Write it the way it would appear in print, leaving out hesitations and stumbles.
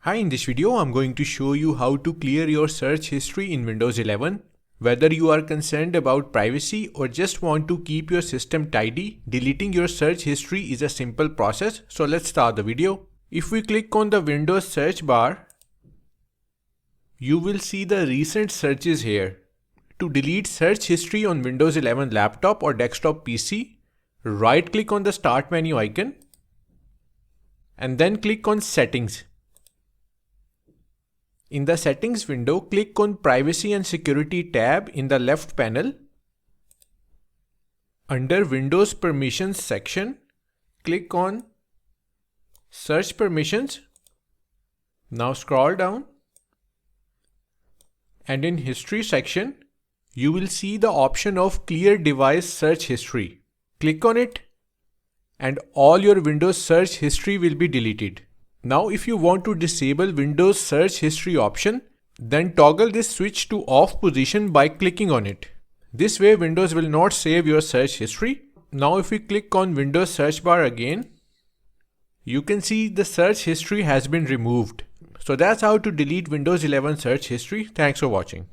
Hi, in this video I'm going to show you how to clear your search history in Windows 11. Whether you are concerned about privacy or just want to keep your system tidy, deleting your search history is a simple process, so let's start the video. If we click on the Windows search bar, you will see the recent searches here. To delete search history on Windows 11 laptop or desktop PC, right click on the Start menu icon and then click on Settings. In the Settings window, click on Privacy and Security tab in the left panel. Under Windows Permissions section, click on Search Permissions. Now scroll down and in History section, you will see the option of Clear Device Search History. Click on it and all your Windows search history will be deleted. Now if you want to disable Windows search history option, then toggle this switch to off position by clicking on it. This way Windows will not save your search history. Now if we click on Windows search bar again, you can see the search history has been removed. So that's how to delete Windows 11 search history. Thanks for watching.